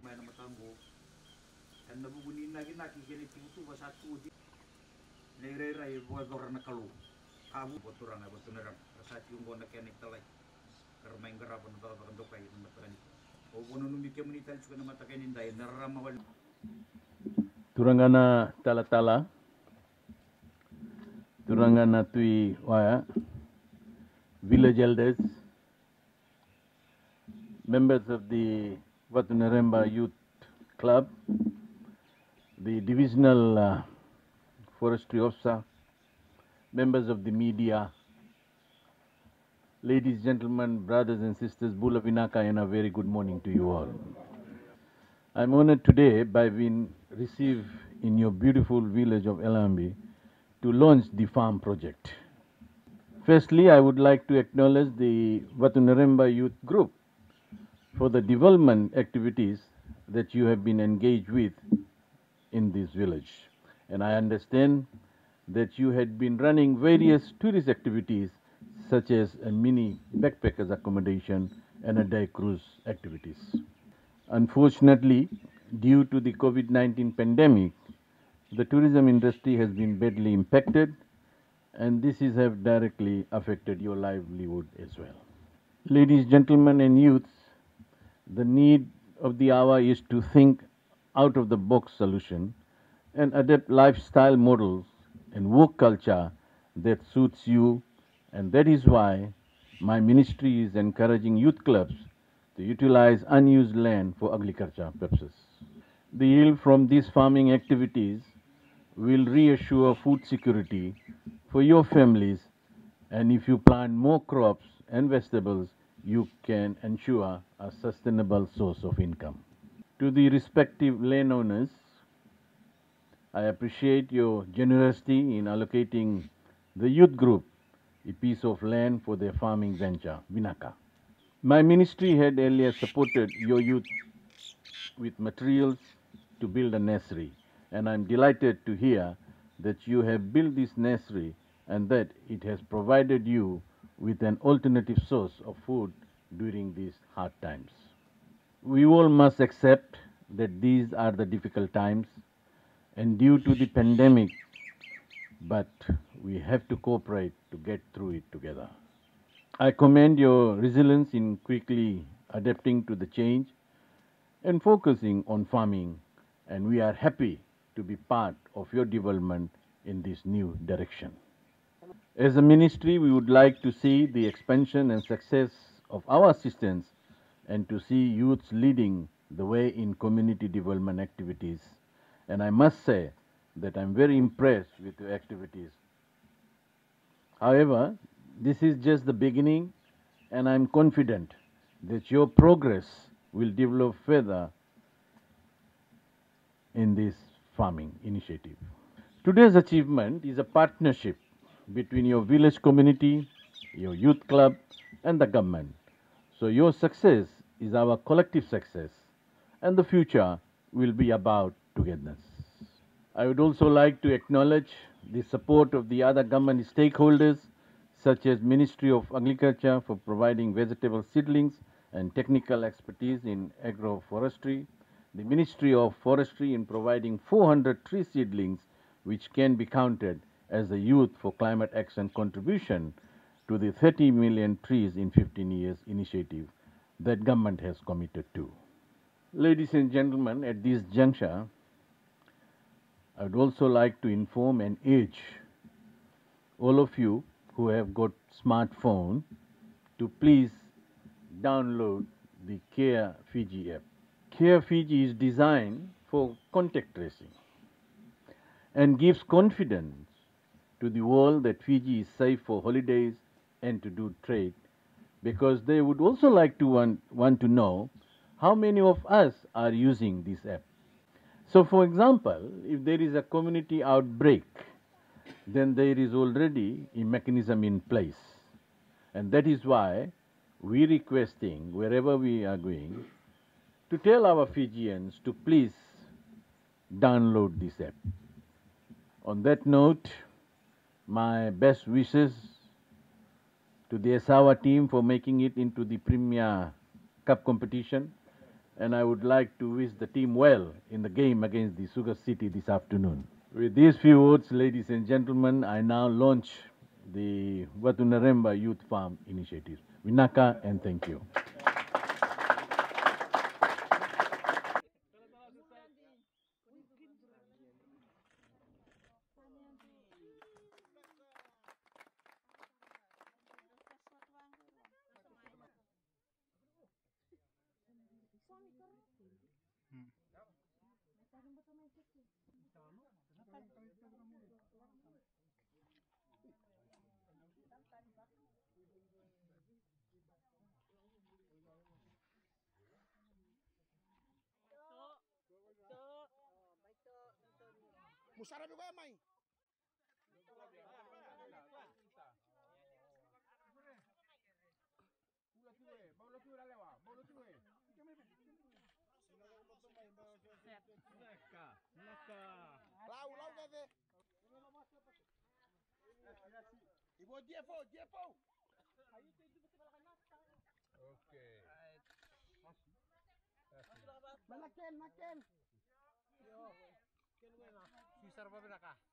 Main nama tanggo. Dan nabubunin lagi nak kini tu satu di lerai buat orang nak kalau kamu boturan apa tu nerang satu yang guna kenik telai kermain gerap untuk orang tu kayu nama terani. Oh bono numbi kemunitan suka nama takenin dai neram awal. Turangana tala-tala, Turangana tui waya, village elders, members of the Vatunareba Youth Club, the divisional forestry officer, members of the media, ladies, gentlemen, brothers and sisters, Bula Vinaka, and a very good morning to you all. I'm honored today by being received in your beautiful village of Yalobi to launch the farm project. Firstly, I would like to acknowledge the Vatunareba Youth Group for the development activities that you have been engaged with in this village. And I understand that you had been running various tourist activities such as a mini backpackers accommodation and a day cruise activities. Unfortunately, due to the COVID-19 pandemic, the tourism industry has been badly impacted, and this has directly affected your livelihood as well. Ladies, gentlemen, and youths, the need of the hour is to think out of the box solution and adapt lifestyle models and work culture that suits you, and that is why my ministry is encouraging youth clubs to utilize unused land for agriculture purposes. The yield from these farming activities will reassure food security for your families, and if you plant more crops and vegetables, you can ensure a sustainable source of income. To the respective landowners, I appreciate your generosity in allocating the youth group a piece of land for their farming venture, Vinaka. My ministry had earlier supported your youth with materials to build a nursery, and I'm delighted to hear that you have built this nursery and that it has provided you with an alternative source of food during these hard times. We all must accept that these are the difficult times and due to the pandemic, but we have to cooperate to get through it together. I commend your resilience in quickly adapting to the change and focusing on farming, and we are happy to be part of your development in this new direction. As a ministry, we would like to see the expansion and success of our assistance and to see youths leading the way in community development activities. And I must say that I'm very impressed with your activities. However, this is just the beginning, and I'm confident that your progress will develop further in this farming initiative. Today's achievement is a partnership between your village community, your youth club, and the government. So your success is our collective success, and the future will be about togetherness. I would also like to acknowledge the support of the other government stakeholders, such as Ministry of Agriculture for providing vegetable seedlings and technical expertise in agroforestry, the Ministry of Forestry in providing 400 tree seedlings, which can be counted as the Youth for Climate Action contribution to the 30 million trees in 15 years initiative that government has committed to. Ladies and gentlemen, at this juncture, I would also like to inform and urge all of you who have got smartphone to please download the Care Fiji app. Care Fiji is designed for contact tracing and gives confidence to the world that Fiji is safe for holidays and to do trade, because they would also like to want to know how many of us are using this app. So for example, if there is a community outbreak, then there is already a mechanism in place. And that is why we are requesting, wherever we are going, to tell our Fijians to please download this app. On that note, my best wishes to the Yasawa team for making it into the Premier Cup competition, and I would like to wish the team well in the game against the Sugar City this afternoon. With these few words, ladies and gentlemen, I now launch the Vatunareba Youth Farm Initiative. Vinaka, and thank you. Musara juga main. Lau kete. Ibu Jefo. Oke. Makin. Yo. Ken wena. Sisar berapa kah?